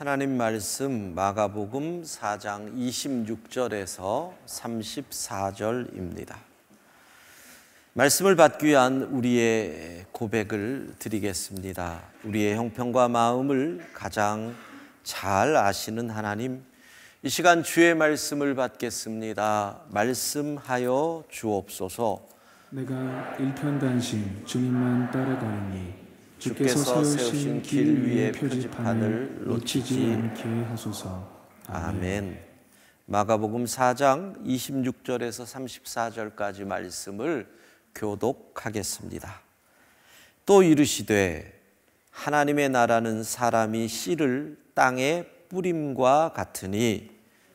하나님 말씀 마가복음 4장 26절에서 34절입니다. 말씀을 받기 위한 우리의 고백을 드리겠습니다. 우리의 형편과 마음을 가장 잘 아시는 하나님, 이 시간 주의 말씀을 받겠습니다. 말씀하여 주옵소서. 내가 일편단심 주님만 따라가리니 주께서 세우신 길 위에 표지판을 놓치지 않게 하소서. 아멘. 마가복음 4장 26절에서 34절까지 말씀을 교독하겠습니다. 또 이르시되 하나님의 나라는 사람이 씨를 땅에 뿌림과 같으니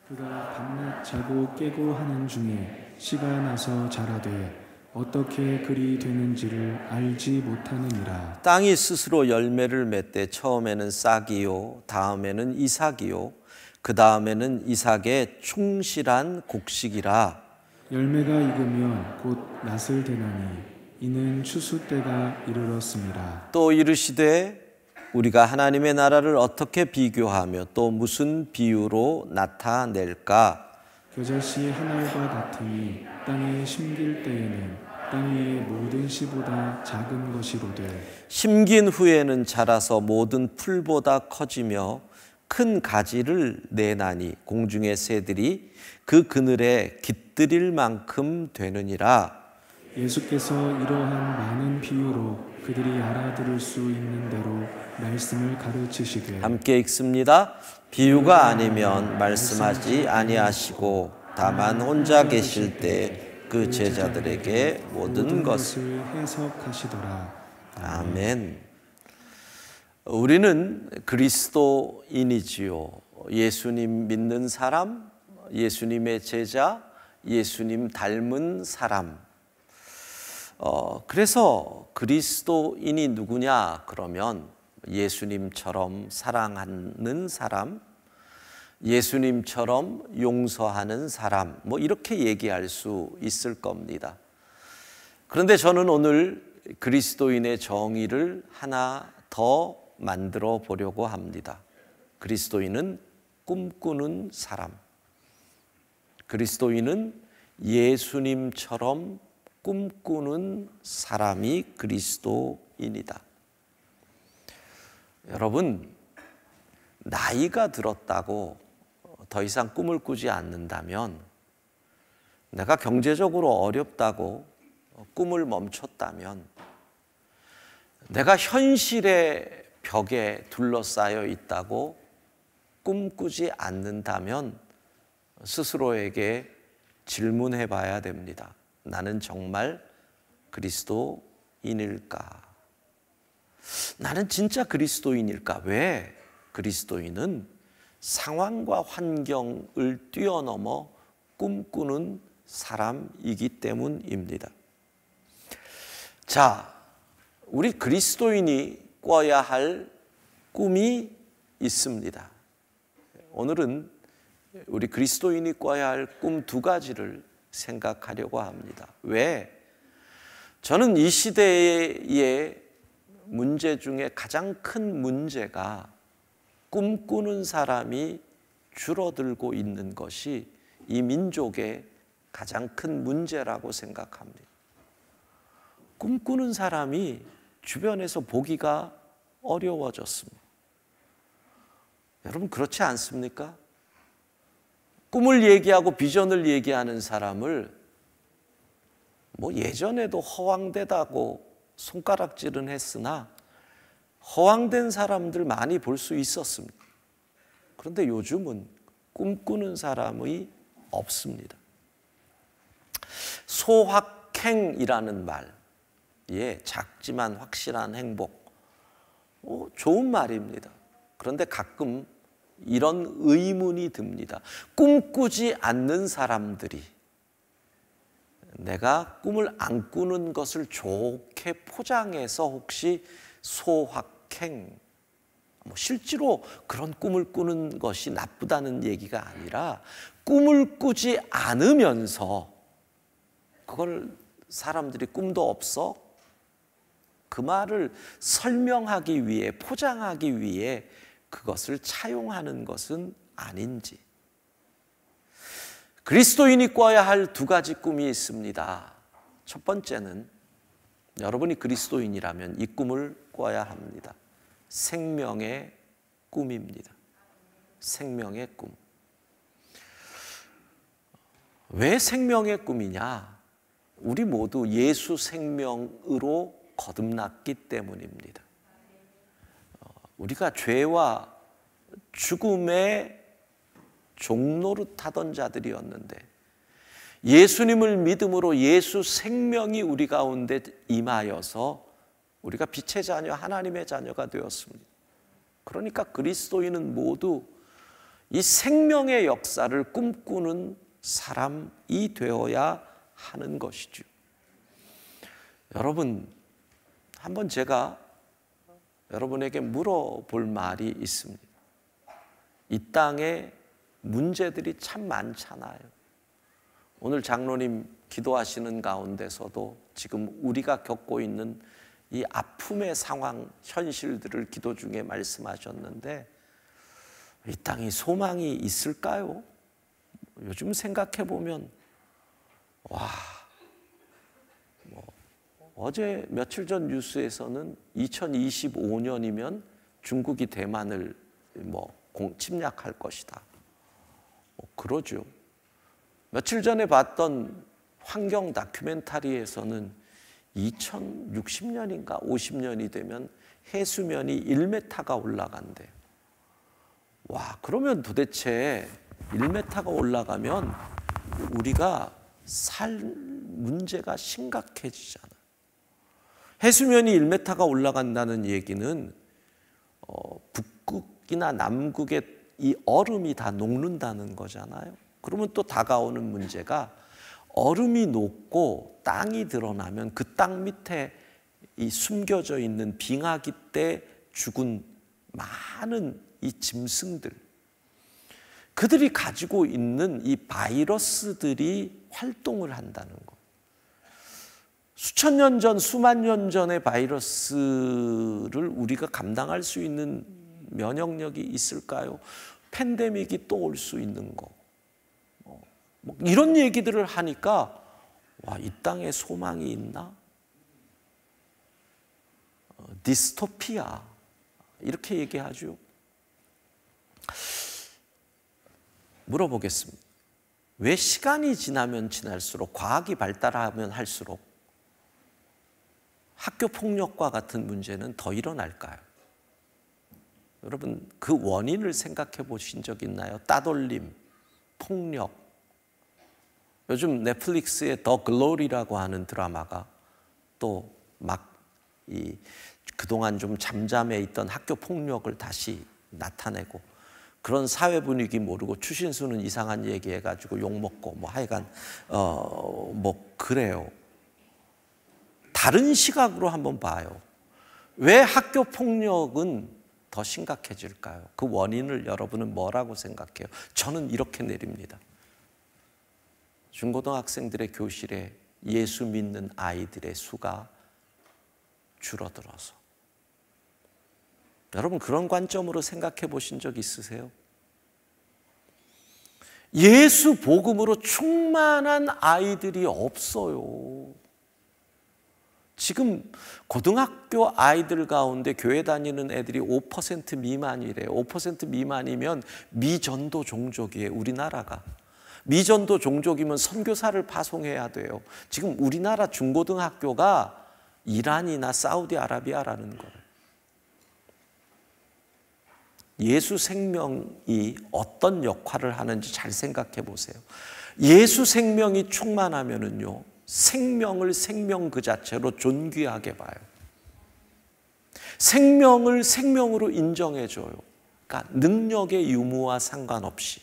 그가 밤낮 자고 깨고 하는 중에 씨가 나서 자라되 어떻게 그리 되는지를 알지 못하느니라. 땅이 스스로 열매를 맺되 처음에는 싹이요 다음에는 이삭이요 그 다음에는 이삭의 충실한 곡식이라. 열매가 익으면 곧 낫을 되나니 이는 추수 때가 이르렀습니다. 또 이르시되 우리가 하나님의 나라를 어떻게 비교하며 또 무슨 비유로 나타낼까? 겨자씨 하나가 같으니 땅에 심길 때에는 땅 위의 모든 씨보다 작은 것이로되 심긴 후에는 자라서 모든 풀보다 커지며 큰 가지를 내나니 공중의 새들이 그 그늘에 깃들일 만큼 되느니라. 예수께서 이러한 많은 비유로 그들이 알아들을 수 있는 대로 말씀을 가르치시되 함께 읽습니다. 비유가 아니면 말씀하지 아니하시고 다만 혼자 계실 때 그 제자들에게 모든 것을 해석하시더라. 아멘. 우리는 그리스도인이지요. 예수님 믿는 사람, 예수님의 제자, 예수님 닮은 사람. 그래서 그리스도인이 누구냐? 그러면 예수님처럼 사랑하는 사람, 예수님처럼 용서하는 사람, 이렇게 얘기할 수 있을 겁니다. 그런데 저는 오늘 그리스도인의 정의를 하나 더 만들어 보려고 합니다. 그리스도인은 꿈꾸는 사람. 그리스도인은 예수님처럼 꿈꾸는 사람이 그리스도인이다. 여러분, 나이가 들었다고 더 이상 꿈을 꾸지 않는다면, 내가 경제적으로 어렵다고 꿈을 멈췄다면, 내가 현실의 벽에 둘러싸여 있다고 꿈꾸지 않는다면 스스로에게 질문해 봐야 됩니다. 나는 정말 그리스도인일까? 나는 진짜 그리스도인일까? 왜? 그리스도인은 상황과 환경을 뛰어넘어 꿈꾸는 사람이기 때문입니다. 자, 우리 그리스도인이 꿔야 할 꿈이 있습니다. 오늘은 우리 그리스도인이 꿔야 할 꿈 두 가지를 생각하려고 합니다. 왜? 저는 이 시대의 문제 중에 가장 큰 문제가 꿈꾸는 사람이 줄어들고 있는 것이 이 민족의 가장 큰 문제라고 생각합니다. 꿈꾸는 사람이 주변에서 보기가 어려워졌습니다. 여러분, 그렇지 않습니까? 꿈을 얘기하고 비전을 얘기하는 사람을 예전에도 허황되다고 손가락질은 했으나 허황된 사람들 많이 볼 수 있었습니다. 그런데 요즘은 꿈꾸는 사람이 없습니다. 소확행이라는 말, 작지만 확실한 행복, 좋은 말입니다. 그런데 가끔 이런 의문이 듭니다. 꿈꾸지 않는 사람들이 내가 꿈을 안 꾸는 것을 좋게 포장해서 혹시 소확행, 실제로 그런 꿈을 꾸는 것이 나쁘다는 얘기가 아니라 꿈을 꾸지 않으면서 그걸 사람들이 꿈도 없어? 그 말을 설명하기 위해, 포장하기 위해 그것을 차용하는 것은 아닌지. 그리스도인이 꿔야 할 두 가지 꿈이 있습니다. 첫 번째는 여러분이 그리스도인이라면 이 꿈을 꿔야 합니다. 생명의 꿈입니다. 생명의 꿈. 왜 생명의 꿈이냐? 우리 모두 예수 생명으로 거듭났기 때문입니다. 우리가 죄와 죽음의 종노릇하던 자들이었는데 예수님을 믿음으로 예수 생명이 우리 가운데 임하여서 우리가 빛의 자녀, 하나님의 자녀가 되었습니다. 그러니까 그리스도인은 모두 이 생명의 역사를 꿈꾸는 사람이 되어야 하는 것이죠. 여러분, 한번 제가 여러분에게 물어볼 말이 있습니다. 이 땅에 문제들이 참 많잖아요. 오늘 장로님 기도하시는 가운데서도 지금 우리가 겪고 있는 이 아픔의 상황, 현실들을 기도 중에 말씀하셨는데 이 땅이 소망이 있을까요? 요즘 생각해 보면 어제 며칠 전 뉴스에서는 2025년이면 중국이 대만을 침략할 것이다. 그러죠. 며칠 전에 봤던 환경 다큐멘터리에서는 2060년인가 50년이 되면 해수면이 1m가 올라간대요. 그러면 도대체 1m가 올라가면 우리가 살 문제가 심각해지잖아. 해수면이 1m가 올라간다는 얘기는 북극이나 남극의 이 얼음이 다 녹는다는 거잖아요. 그러면 또 다가오는 문제가 얼음이 녹고 땅이 드러나면 그 땅 밑에 이 숨겨져 있는 빙하기 때 죽은 많은 이 짐승들, 그들이 가지고 있는 이 바이러스들이 활동을 한다는 거. 수천 년 전, 수만 년 전의 바이러스를 우리가 감당할 수 있는 면역력이 있을까요? 팬데믹이 또 올 수 있는 거. 이런 얘기들을 하니까 이 땅에 소망이 있나? 디스토피아 이렇게 얘기하죠. 물어보겠습니다. 왜 시간이 지나면 지날수록, 과학이 발달하면 할수록 학교 폭력과 같은 문제는 더 일어날까요? 여러분, 그 원인을 생각해 보신 적 있나요? 따돌림, 폭력. 요즘 넷플릭스의 더 글로리라고 하는 드라마가 또 막 그동안 좀 잠잠해 있던 학교 폭력을 다시 나타내고, 그런 사회 분위기 모르고 추신수는 이상한 얘기해가지고 욕먹고 하여간 그래요. 다른 시각으로 한번 봐요. 왜 학교 폭력은 더 심각해질까요? 그 원인을 여러분은 뭐라고 생각해요? 저는 이렇게 내립니다. 중고등학생들의 교실에 예수 믿는 아이들의 수가 줄어들어서. 여러분, 그런 관점으로 생각해 보신 적 있으세요? 예수 복음으로 충만한 아이들이 없어요. 지금 고등학교 아이들 가운데 교회 다니는 애들이 5% 미만이래요. 5% 미만이면 미전도 종족이에요, 우리나라가. 미전도 종족이면 선교사를 파송해야 돼요. 지금 우리나라 중고등학교가 이란이나 사우디아라비아라는 거예요. 예수 생명이 어떤 역할을 하는지 잘 생각해 보세요. 예수 생명이 충만하면은요, 생명을 생명 그 자체로 존귀하게 봐요. 생명을 생명으로 인정해줘요. 그러니까 능력의 유무와 상관없이,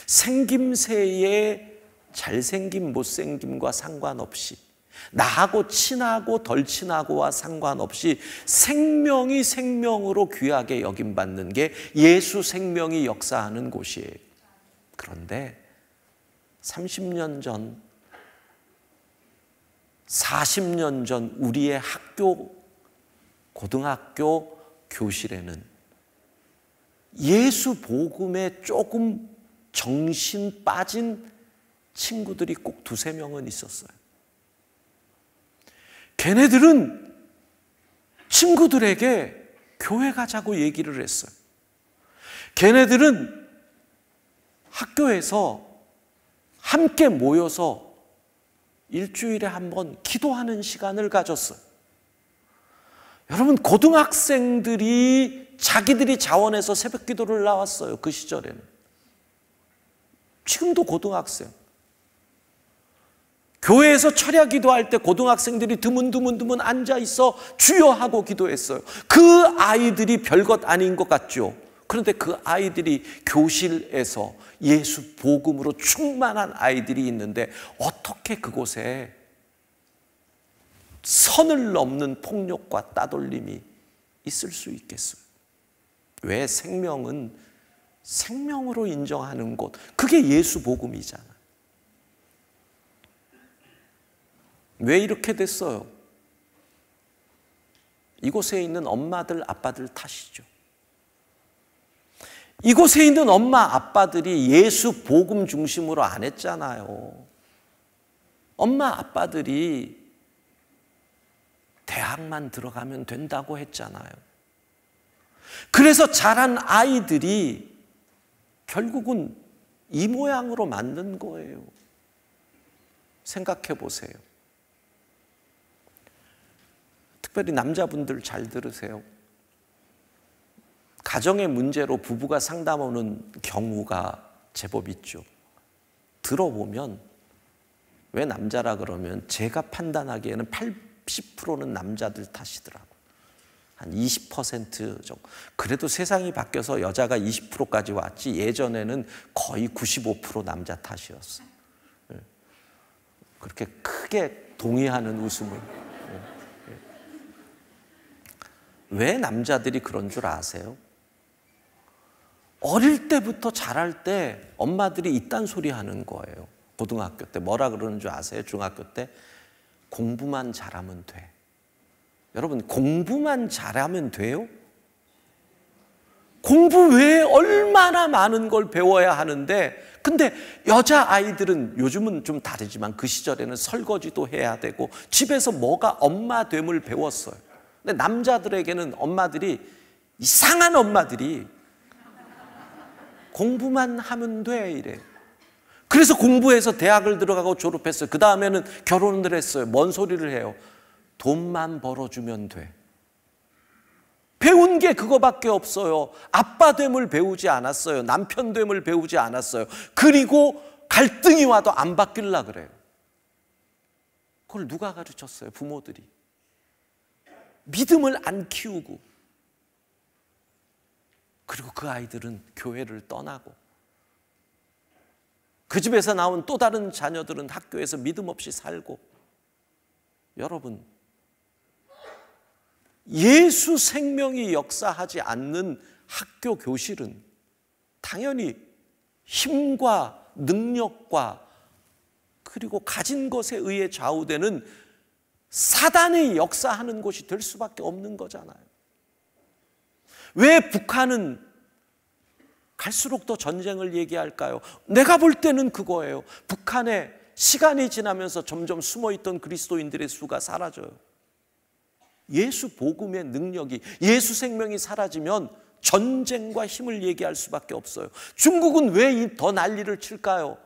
생김새의 잘생김 못생김과 상관없이, 나하고 친하고 덜 친하고와 상관없이 생명이 생명으로 귀하게 여김받는 게 예수 생명이 역사하는 곳이에요. 그런데 30년 전, 40년 전 우리의 학교, 고등학교 교실에는 예수 복음에 조금 정신 빠진 친구들이 꼭 두세 명은 있었어요. 걔네들은 친구들에게 교회 가자고 얘기를 했어요. 걔네들은 학교에서 함께 모여서 일주일에 한 번 기도하는 시간을 가졌어요. 여러분, 고등학생들이 자기들이 자원해서 새벽 기도를 나왔어요. 그 시절에는. 지금도 고등학생. 교회에서 철야 기도할 때 고등학생들이 드문드문 앉아 있어 주여 하고 기도했어요. 그 아이들이 별것 아닌 것 같죠. 그런데 그 아이들이 교실에서 예수 복음으로 충만한 아이들이 있는데 어떻게 그곳에 선을 넘는 폭력과 따돌림이 있을 수 있겠어요? 왜? 생명은 생명으로 인정하는 곳, 그게 예수 복음이잖아요. 왜 이렇게 됐어요? 이곳에 있는 엄마들, 아빠들 탓이죠. 이곳에 있는 엄마, 아빠들이 예수 복음 중심으로 안 했잖아요. 엄마, 아빠들이 대학만 들어가면 된다고 했잖아요. 그래서 자란 아이들이 결국은 이 모양으로 만든 거예요. 생각해 보세요. 특별히 남자분들 잘 들으세요. 가정의 문제로 부부가 상담 오는 경우가 제법 있죠. 들어보면, 왜 남자라 그러면 제가 판단하기에는 80%는 남자들 탓이더라고요. 한 20% 정도. 그래도 세상이 바뀌어서 여자가 20%까지 왔지, 예전에는 거의 95% 남자 탓이었어요. 그렇게 크게 동의하는 웃음을. 왜 남자들이 그런 줄 아세요? 어릴 때부터 자랄 때 엄마들이 이딴 소리 하는 거예요. 고등학교 때 뭐라 그러는 줄 아세요? 중학교 때 공부만 잘하면 돼. 여러분, 공부만 잘하면 돼요? 공부 외에 얼마나 많은 걸 배워야 하는데, 근데 여자아이들은 요즘은 좀 다르지만 그 시절에는 설거지도 해야 되고 집에서 뭐가 엄마됨을 배웠어요. 근데 남자들에게는 엄마들이, 이상한 엄마들이 공부만 하면 돼 이래. 그래서 공부해서 대학을 들어가고 졸업했어요. 그 다음에는 결혼을 했어요. 뭔 소리를 해요? 돈만 벌어주면 돼. 배운 게 그거밖에 없어요. 아빠됨을 배우지 않았어요. 남편됨을 배우지 않았어요. 그리고 갈등이 와도 안 바뀌려고 그래요. 그걸 누가 가르쳤어요? 부모들이. 믿음을 안 키우고, 그리고 그 아이들은 교회를 떠나고, 그 집에서 나온 또 다른 자녀들은 학교에서 믿음 없이 살고. 여러분, 예수 생명이 역사하지 않는 학교 교실은 당연히 힘과 능력과 그리고 가진 것에 의해 좌우되는 사단이 역사하는 곳이 될 수밖에 없는 거잖아요. 왜 북한은 갈수록 더 전쟁을 얘기할까요? 내가 볼 때는 그거예요. 북한에 시간이 지나면서 점점 숨어있던 그리스도인들의 수가 사라져요. 예수 복음의 능력이, 예수 생명이 사라지면 전쟁과 힘을 얘기할 수밖에 없어요. 중국은 왜 더 난리를 칠까요?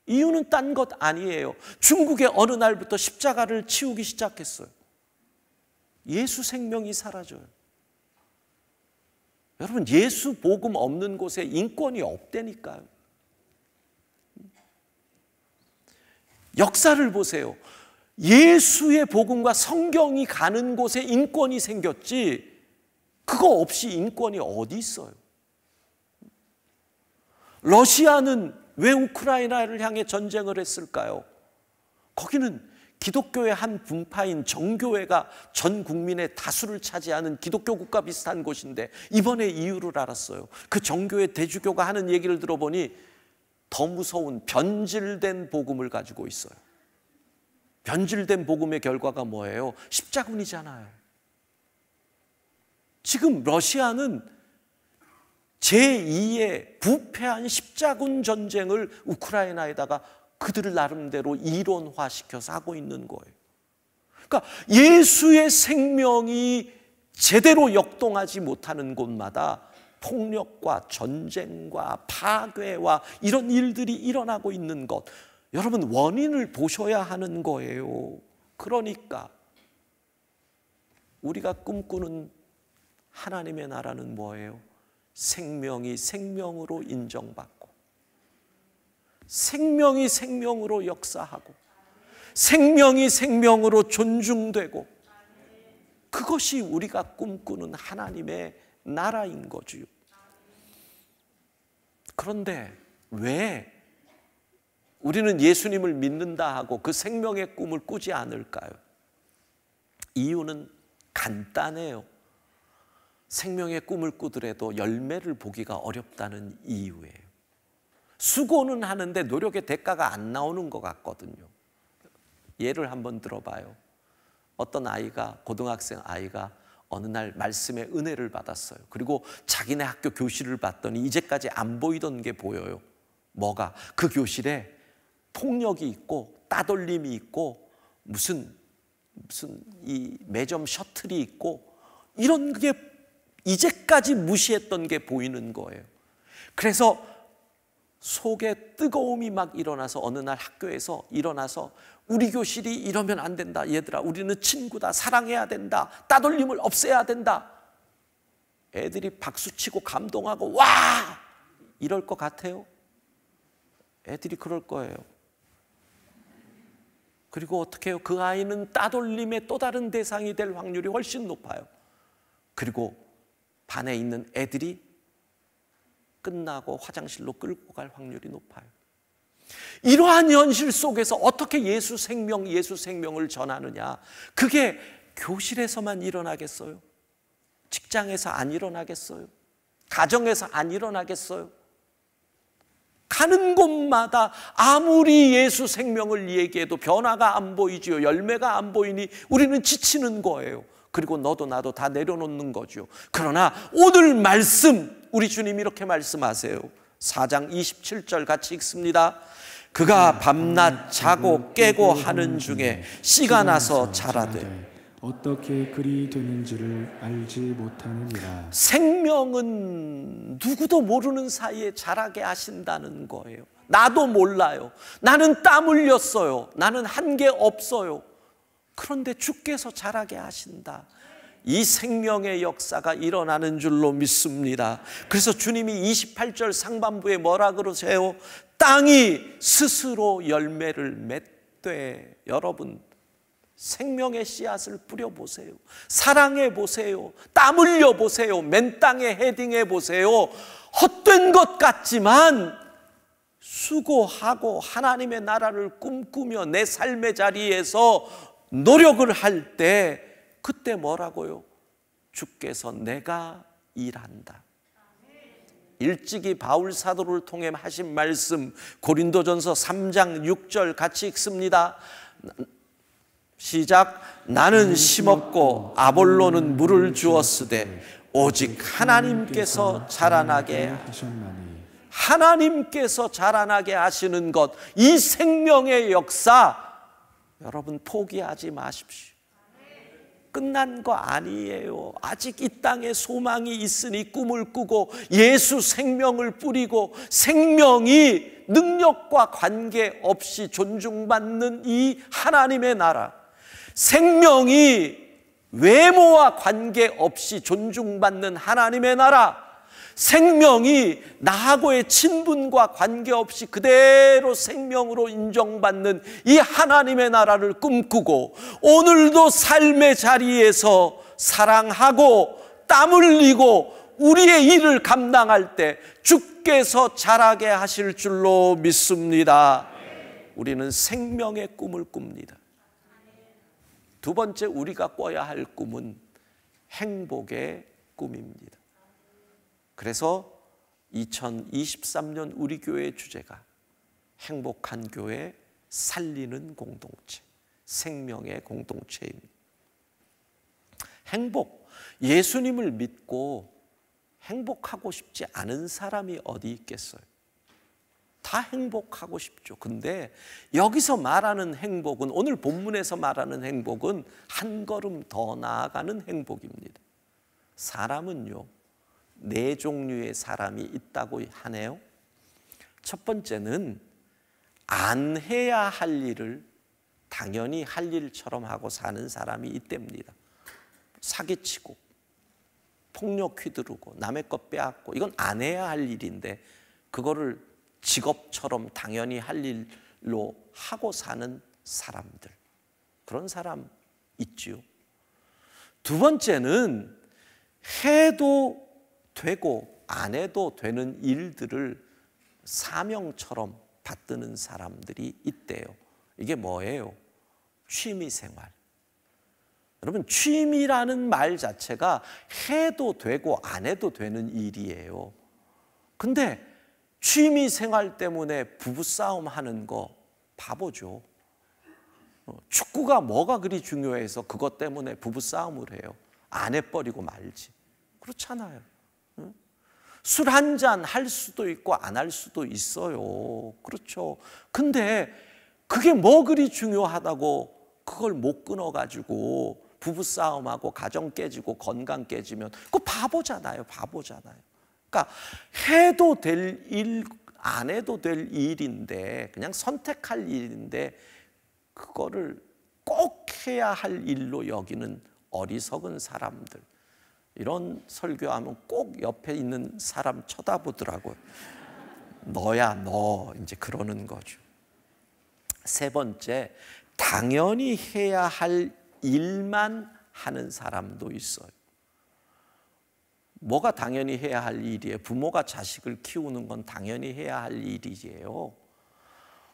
이유는 딴 것 아니에요. 중국의 어느 날부터 십자가를 치우기 시작했어요. 예수 생명이 사라져요. 여러분, 예수 복음 없는 곳에 인권이 없다니까요. 역사를 보세요. 예수의 복음과 성경이 가는 곳에 인권이 생겼지, 그거 없이 인권이 어디 있어요? 러시아는 왜 우크라이나를 향해 전쟁을 했을까요? 거기는 기독교의 한 분파인 정교회가 전 국민의 다수를 차지하는 기독교 국가 비슷한 곳인데, 이번에 이유를 알았어요. 그 정교회 대주교가 하는 얘기를 들어보니 더 무서운 변질된 복음을 가지고 있어요. 변질된 복음의 결과가 뭐예요? 십자군이잖아요. 지금 러시아는 제2의 부패한 십자군 전쟁을 우크라이나에다가 그들 나름대로 이론화시켜서 하고 있는 거예요. 그러니까 예수의 생명이 제대로 역동하지 못하는 곳마다 폭력과 전쟁과 파괴와 이런 일들이 일어나고 있는 것, 여러분 원인을 보셔야 하는 거예요. 그러니까 우리가 꿈꾸는 하나님의 나라는 뭐예요? 생명이 생명으로 인정받고, 생명이 생명으로 역사하고, 생명이 생명으로 존중되고, 그것이 우리가 꿈꾸는 하나님의 나라인 거지요. 그런데 왜 우리는 예수님을 믿는다 하고 그 생명의 꿈을 꾸지 않을까요? 이유는 간단해요. 생명의 꿈을 꾸더라도 열매를 보기가 어렵다는 이유예요. 수고는 하는데 노력의 대가가 안 나오는 것 같거든요. 예를 한번 들어봐요. 어떤 아이가, 고등학생 아이가 어느 날 말씀의 은혜를 받았어요. 그리고 자기네 학교 교실을 봤더니 이제까지 안 보이던 게 보여요. 뭐가? 그 교실에 폭력이 있고 따돌림이 있고 무슨 이 매점 셔틀이 있고 이런 게 이제까지 무시했던 게 보이는 거예요. 그래서 속에 뜨거움이 막 일어나서 어느 날 학교에서 일어나서 우리 교실이 이러면 안 된다. 얘들아, 우리는 친구다. 사랑해야 된다. 따돌림을 없애야 된다. 애들이 박수치고 감동하고 와! 이럴 것 같아요? 애들이 그럴 거예요. 그리고 어떻게 해요? 그 아이는 따돌림의 또 다른 대상이 될 확률이 훨씬 높아요. 그리고 반에 있는 애들이 끝나고 화장실로 끌고 갈 확률이 높아요. 이러한 현실 속에서 어떻게 예수 생명을 전하느냐? 그게 교실에서만 일어나겠어요? 직장에서 안 일어나겠어요? 가정에서 안 일어나겠어요? 가는 곳마다 아무리 예수 생명을 얘기해도 변화가 안 보이지요. 열매가 안 보이니 우리는 지치는 거예요. 그리고 너도 나도 다 내려놓는 거죠. 그러나 오늘 말씀, 우리 주님이 이렇게 말씀하세요. 4장 27절 같이 읽습니다. 그가 밤낮 자고 깨고 하는 중에 씨가 나서 자라되 어떻게 그리 되는지를 알지 못하느니라. 생명은 누구도 모르는 사이에 자라게 하신다는 거예요. 나도 몰라요. 나는 땀 흘렸어요. 나는 한 게 없어요. 그런데 주께서 자라게 하신다. 이 생명의 역사가 일어나는 줄로 믿습니다. 그래서 주님이 28절 상반부에 뭐라 그러세요? 땅이 스스로 열매를 맺되. 여러분, 생명의 씨앗을 뿌려보세요. 사랑해보세요. 땀 흘려보세요. 맨 땅에 헤딩해보세요. 헛된 것 같지만 수고하고 하나님의 나라를 꿈꾸며 내 삶의 자리에서 노력을 할 때 그때 뭐라고요? 주께서 내가 일한다. 일찍이 바울 사도를 통해 하신 말씀 고린도전서 3장 6절 같이 읽습니다. 시작. 나는 심었고 아볼로는 물을 주었으되 오직 하나님께서 자라나게 하셨나니. 하나님께서 자라나게 하시는 것, 이 생명의 역사, 여러분 포기하지 마십시오. 끝난 거 아니에요. 아직 이 땅에 소망이 있으니 꿈을 꾸고 예수 생명을 뿌리고 생명이 능력과 관계없이 존중받는 이 하나님의 나라, 생명이 외모와 관계없이 존중받는 하나님의 나라, 생명이 나하고의 친분과 관계없이 그대로 생명으로 인정받는 이 하나님의 나라를 꿈꾸고 오늘도 삶의 자리에서 사랑하고 땀 흘리고 우리의 일을 감당할 때 주께서 자라게 하실 줄로 믿습니다. 우리는 생명의 꿈을 꿉니다. 두 번째, 우리가 꿔야 할 꿈은 행복의 꿈입니다. 그래서 2023년 우리 교회의 주제가 행복한 교회, 살리는 공동체, 생명의 공동체입니다. 행복, 예수님을 믿고 행복하고 싶지 않은 사람이 어디 있겠어요? 다 행복하고 싶죠. 근데 여기서 말하는 행복은, 오늘 본문에서 말하는 행복은 한 걸음 더 나아가는 행복입니다. 사람은요, 네 종류의 사람이 있다고 하네요. 첫 번째는 안 해야 할 일을 당연히 할 일처럼 하고 사는 사람이 있답니다. 사기치고 폭력 휘두르고 남의 것 빼앗고, 이건 안 해야 할 일인데 그거를 직업처럼 당연히 할 일로 하고 사는 사람들, 그런 사람 있지요. 두 번째는 해도 되고 안 해도 되는 일들을 사명처럼 받드는 사람들이 있대요. 이게 뭐예요? 취미생활. 여러분, 취미라는 말 자체가 해도 되고 안 해도 되는 일이에요. 근데 취미생활 때문에 부부싸움 하는 거 바보죠. 축구가 뭐가 그리 중요해서 그것 때문에 부부싸움을 해요. 안 해버리고 말지. 그렇잖아요. 술 한 잔 할 수도 있고 안 할 수도 있어요. 그렇죠. 근데 그게 뭐 그리 중요하다고 그걸 못 끊어가지고 부부싸움하고 가정 깨지고 건강 깨지면 그거 바보잖아요. 바보잖아요. 그러니까 해도 될 일, 안 해도 될 일인데, 그냥 선택할 일인데 그거를 꼭 해야 할 일로 여기는 어리석은 사람들. 이런 설교하면 꼭 옆에 있는 사람 쳐다보더라고요. 너야 너, 이제 그러는 거죠. 세 번째, 당연히 해야 할 일만 하는 사람도 있어요. 뭐가 당연히 해야 할 일이에요? 부모가 자식을 키우는 건 당연히 해야 할 일이에요.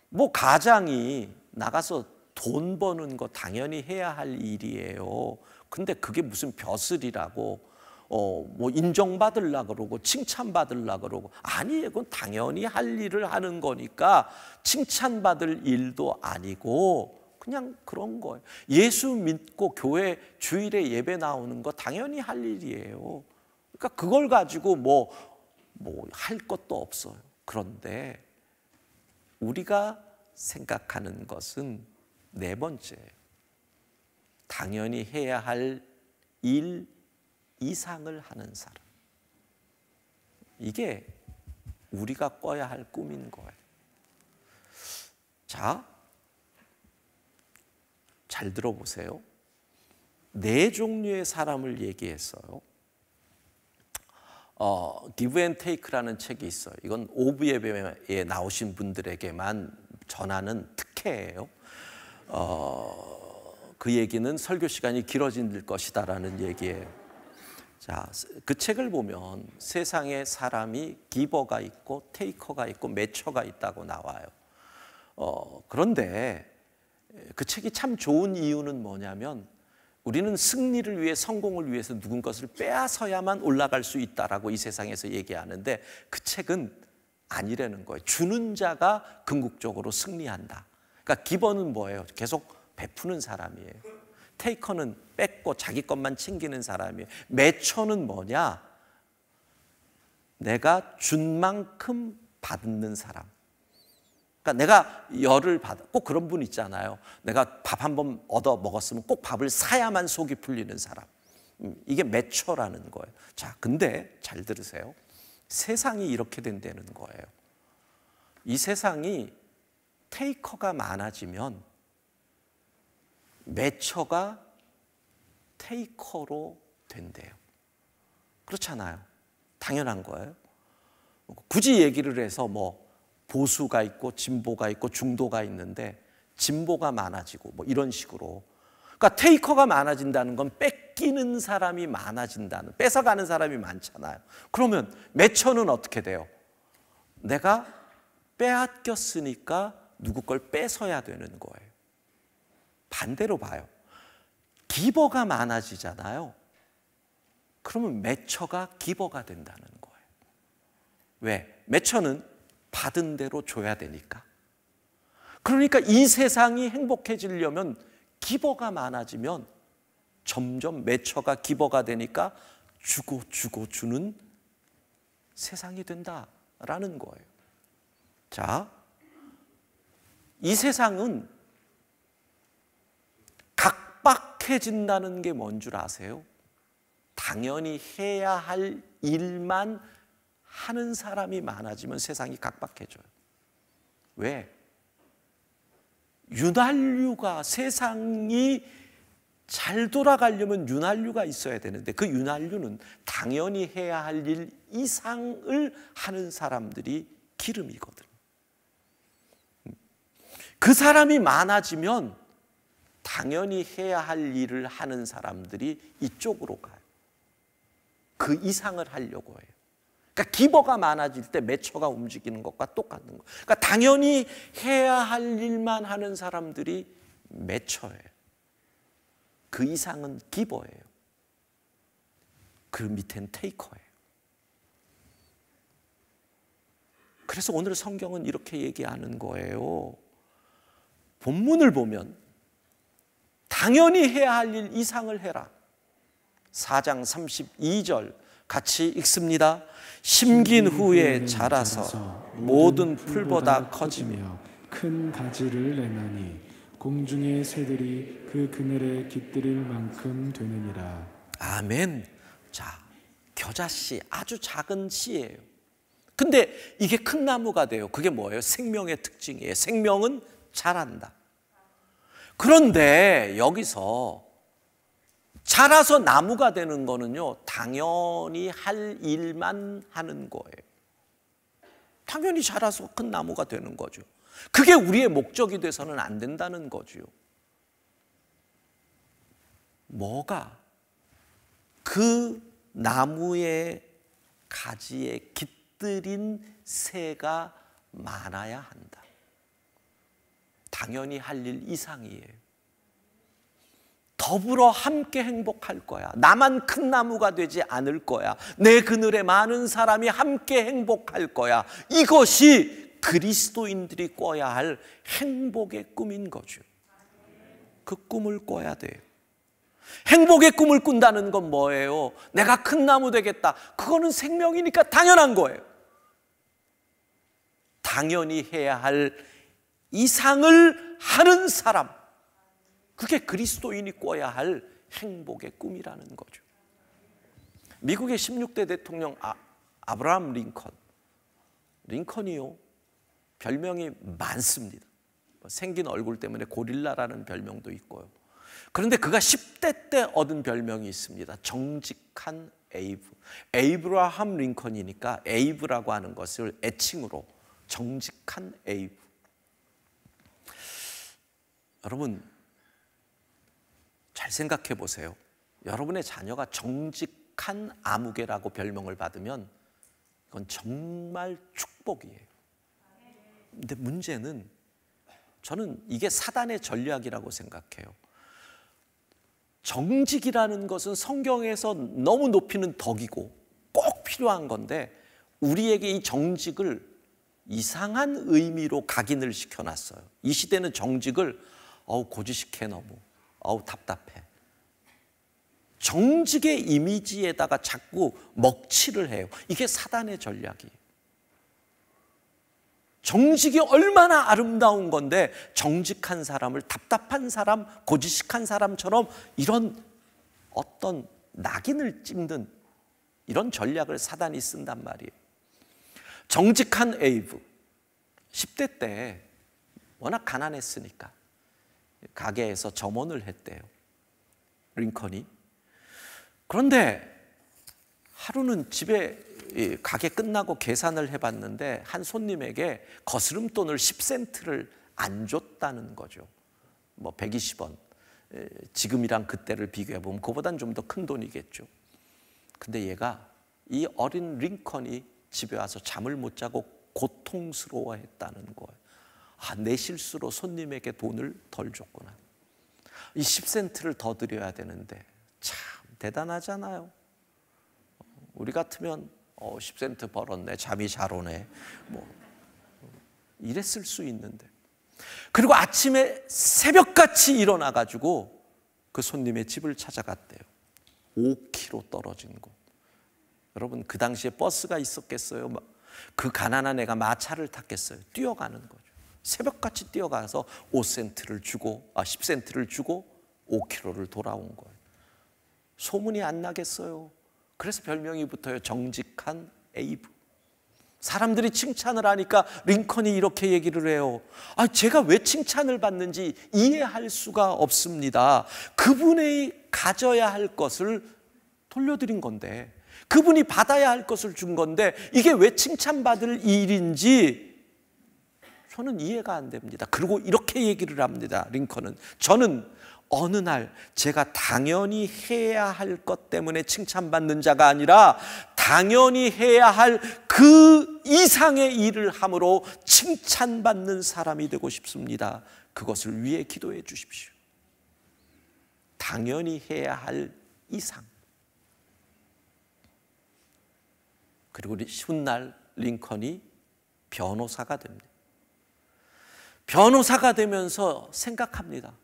뭐 가장이 나가서 돈 버는 거 당연히 해야 할 일이에요. 근데 그게 무슨 벼슬이라고 뭐 인정받으려고 그러고 칭찬받으려고 그러고, 아니에요. 그건 당연히 할 일을 하는 거니까 칭찬받을 일도 아니고 그냥 그런 거예요. 예수 믿고 교회 주일에 예배 나오는 거 당연히 할 일이에요. 그러니까 그걸 가지고 뭐 할 것도 없어요. 그런데 우리가 생각하는 것은 네 번째, 당연히 해야 할 일 이상을 하는 사람. 이게 우리가 꿔야 할 꿈인 거예요. 자, 잘 들어보세요. 네 종류의 사람을 얘기했어요. Give and Take라는 책이 있어요. 이건 오브 예배에 나오신 분들에게만 전하는 특혜예요. 그 얘기는 설교 시간이 길어질 것이다라는 얘기예요. 자, 그 책을 보면 세상에 사람이 기버가 있고 테이커가 있고 매처가 있다고 나와요. 그런데 그 책이 참 좋은 이유는 뭐냐면, 우리는 승리를 위해, 성공을 위해서 누군 것을 빼앗아야만 올라갈 수 있다라고 이 세상에서 얘기하는데, 그 책은 아니라는 거예요. 주는 자가 궁극적으로 승리한다. 그러니까 기버는 뭐예요? 계속 베푸는 사람이에요. 테이커는 뺏고 자기 것만 챙기는 사람이에요. 매처는 뭐냐? 내가 준 만큼 받는 사람. 그러니까 내가 열을 받아, 꼭 그런 분 있잖아요. 내가 밥 한 번 얻어 먹었으면 꼭 밥을 사야만 속이 풀리는 사람. 이게 매처라는 거예요. 자, 근데 잘 들으세요. 세상이 이렇게 된다는 거예요. 이 세상이 테이커가 많아지면 매처가 테이커로 된대요. 그렇잖아요. 당연한 거예요. 굳이 얘기를 해서 뭐 보수가 있고 진보가 있고 중도가 있는데, 진보가 많아지고 뭐 이런 식으로, 그러니까 테이커가 많아진다는 건 뺏기는 사람이 많아진다는, 뺏어가는 사람이 많잖아요. 그러면 매처는 어떻게 돼요? 내가 빼앗겼으니까 누구 걸 뺏어야 되는 거예요. 반대로 봐요. 기버가 많아지잖아요. 그러면 매처가 기버가 된다는 거예요. 왜? 매처는 받은 대로 줘야 되니까. 그러니까 이 세상이 행복해지려면 기버가 많아지면 점점 매처가 기버가 되니까 주고 주고 주는 세상이 된다라는 거예요. 자, 이 세상은 각박해진다는 게 뭔 줄 아세요? 당연히 해야 할 일만 하는 사람이 많아지면 세상이 각박해져요. 왜? 윤활유가, 세상이 잘 돌아가려면 윤활유가 있어야 되는데 그 윤활유는 당연히 해야 할 일 이상을 하는 사람들이 기름이거든. 그 사람이 많아지면 당연히 해야 할 일을 하는 사람들이 이쪽으로 가요. 그 이상을 하려고 해요. 그러니까 기버가 많아질 때 매처가 움직이는 것과 똑같은 거예요. 그러니까 당연히 해야 할 일만 하는 사람들이 매처예요. 그 이상은 기버예요. 그 밑엔 테이커예요. 그래서 오늘 성경은 이렇게 얘기하는 거예요. 본문을 보면 당연히 해야 할 일 이상을 해라. 4장 32절 같이 읽습니다. 심긴 후에 자라서 모든 풀보다 커지며 큰 가지를 내나니 공중의 새들이 그 그늘에 깃들일 만큼 되느니라. 아멘. 자, 겨자씨, 아주 작은 씨예요. 근데 이게 큰 나무가 돼요. 그게 뭐예요? 생명의 특징이에요. 생명은 자란다. 그런데 여기서 자라서 나무가 되는 거는요, 당연히 할 일만 하는 거예요. 당연히 자라서 큰 나무가 되는 거죠. 그게 우리의 목적이 돼서는 안 된다는 거죠. 뭐가? 그 나무의 가지에 깃들인 새가 많아야 한다. 당연히 할 일 이상이에요. 더불어 함께 행복할 거야. 나만 큰 나무가 되지 않을 거야. 내 그늘에 많은 사람이 함께 행복할 거야. 이것이 그리스도인들이 꿔야 할 행복의 꿈인 거죠. 그 꿈을 꿔야 돼요. 행복의 꿈을 꾼다는 건 뭐예요? 내가 큰 나무 되겠다. 그거는 생명이니까 당연한 거예요. 당연히 해야 할 이상을 하는 사람, 그게 그리스도인이 꿔야 할 행복의 꿈이라는 거죠. 미국의 16대 대통령 아브라함 링컨이요, 별명이 많습니다. 생긴 얼굴 때문에 고릴라라는 별명도 있고요. 그런데 그가 10대 때 얻은 별명이 있습니다. 정직한 에이브. 에이브라함 링컨이니까 에이브라고 하는 것을 애칭으로 정직한 에이브. 여러분 잘 생각해 보세요. 여러분의 자녀가 정직한 아무개라고 별명을 받으면 그건 정말 축복이에요. 근데 문제는 저는 이게 사단의 전략이라고 생각해요. 정직이라는 것은 성경에서 너무 높이는 덕이고 꼭 필요한 건데 우리에게 이 정직을 이상한 의미로 각인을 시켜놨어요. 이 시대는 정직을 고지식해 너무 답답해. 정직의 이미지에다가 자꾸 먹칠을 해요. 이게 사단의 전략이에요. 정직이 얼마나 아름다운 건데 정직한 사람을 답답한 사람, 고지식한 사람처럼 이런 어떤 낙인을 찍는 이런 전략을 사단이 쓴단 말이에요. 정직한 에이브, 10대 때 워낙 가난했으니까 가게에서 점원을 했대요, 링컨이. 그런데 하루는 집에 가게 끝나고 계산을 해봤는데 한 손님에게 거스름돈을 10센트를 안 줬다는 거죠. 뭐 120원, 지금이랑 그때를 비교해보면 그보단 좀 더 큰 돈이겠죠. 근데 얘가, 이 어린 링컨이 집에 와서 잠을 못 자고 고통스러워했다는 거예요. 내 실수로 손님에게 돈을 덜 줬구나. 이 10센트를 더 드려야 되는데. 참 대단하잖아요. 우리 같으면 10센트 벌었네, 잠이 잘 오네, 뭐 이랬을 수 있는데. 그리고 아침에 새벽같이 일어나가지고 그 손님의 집을 찾아갔대요. 5km 떨어진 곳. 여러분, 그 당시에 버스가 있었겠어요? 그 가난한 애가 마차를 탔겠어요? 뛰어가는 거죠. 새벽같이 뛰어가서 5센트를 주고 10센트를 주고 5km를 돌아온 거예요. 소문이 안 나겠어요? 그래서 별명이 붙어요. 정직한 에이브. 사람들이 칭찬을 하니까 링컨이 이렇게 얘기를 해요. 제가 왜 칭찬을 받는지 이해할 수가 없습니다. 그분이 가져야 할 것을 돌려드린 건데, 그분이 받아야 할 것을 준 건데, 이게 왜 칭찬받을 일인지 저는 이해가 안 됩니다. 그리고 이렇게 얘기를 합니다. 링컨은, 저는 어느 날 제가 당연히 해야 할 것 때문에 칭찬받는 자가 아니라 당연히 해야 할 그 이상의 일을 함으로 칭찬받는 사람이 되고 싶습니다. 그것을 위해 기도해 주십시오. 당연히 해야 할 이상. 그리고 훗날 링컨이 변호사가 됩니다. 변호사가 되면서 생각합니다.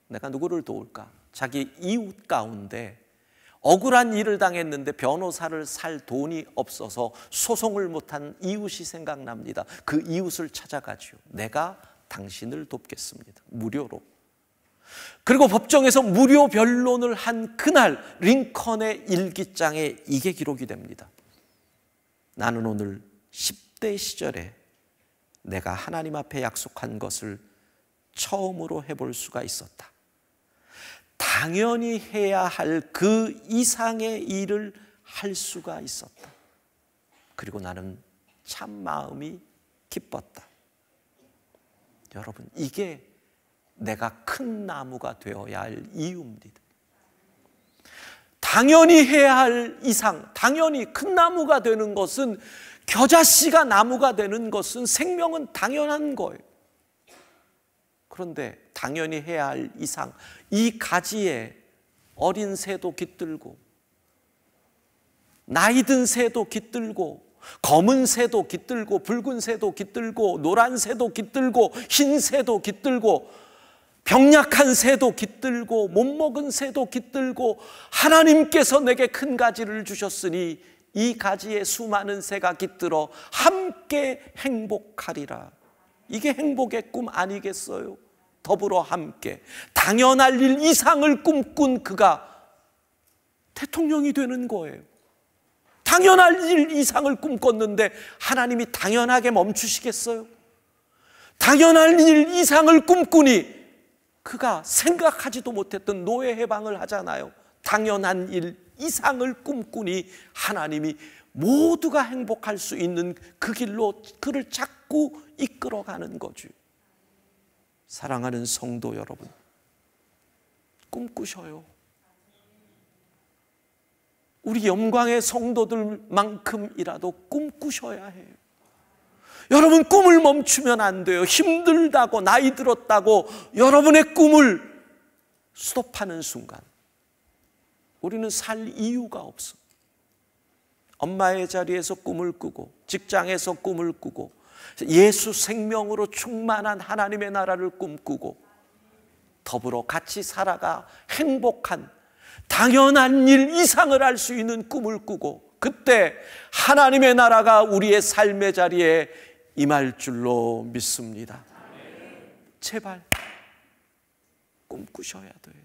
내가 누구를 도울까? 자기 이웃 가운데 억울한 일을 당했는데 변호사를 살 돈이 없어서 소송을 못한 이웃이 생각납니다. 그 이웃을 찾아가지요. 내가 당신을 돕겠습니다. 무료로. 그리고 법정에서 무료 변론을 한 그날 링컨의 일기장에 이게 기록이 됩니다. 나는 오늘 10대 시절에 내가 하나님 앞에 약속한 것을 처음으로 해볼 수가 있었다. 당연히 해야 할 그 이상의 일을 할 수가 있었다. 그리고 나는 참 마음이 기뻤다. 여러분, 이게 내가 큰 나무가 되어야 할 이유입니다. 당연히 해야 할 이상, 당연히 큰 나무가 되는 것은, 겨자씨가 나무가 되는 것은 생명은 당연한 거예요. 그런데 당연히 해야 할 이상, 이 가지에 어린 새도 깃들고 나이 든 새도 깃들고 검은 새도 깃들고 붉은 새도 깃들고 노란 새도 깃들고 흰 새도 깃들고 병약한 새도 깃들고 못 먹은 새도 깃들고, 하나님께서 내게 큰 가지를 주셨으니 이 가지에 수많은 새가 깃들어 함께 행복하리라. 이게 행복의 꿈 아니겠어요? 더불어 함께 당연할 일 이상을 꿈꾼 그가 대통령이 되는 거예요. 당연할 일 이상을 꿈꿨는데 하나님이 당연하게 멈추시겠어요? 당연할 일 이상을 꿈꾸니 그가 생각하지도 못했던 노예 해방을 하잖아요. 당연한 일 이상을 꿈꾸니 하나님이 모두가 행복할 수 있는 그 길로 그를 자꾸 이끌어가는 거죠. 사랑하는 성도 여러분, 꿈꾸셔요. 우리 영광의 성도들만큼이라도 꿈꾸셔야 해요. 여러분, 꿈을 멈추면 안 돼요. 힘들다고, 나이 들었다고 여러분의 꿈을 스톱하는 순간 우리는 살 이유가 없어. 엄마의 자리에서 꿈을 꾸고 직장에서 꿈을 꾸고 예수 생명으로 충만한 하나님의 나라를 꿈꾸고 더불어 같이 살아가 행복한 당연한 일 이상을 할 수 있는 꿈을 꾸고, 그때 하나님의 나라가 우리의 삶의 자리에 임할 줄로 믿습니다. 제발 꿈꾸셔야 돼요.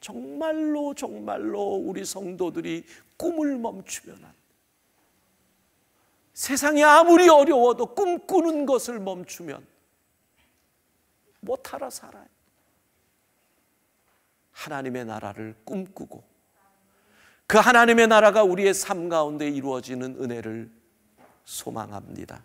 정말로 우리 성도들이 꿈을 멈추면 안 돼요. 세상이 아무리 어려워도 꿈꾸는 것을 멈추면 못하러 살아요. 하나님의 나라를 꿈꾸고 그 하나님의 나라가 우리의 삶 가운데 이루어지는 은혜를 소망합니다.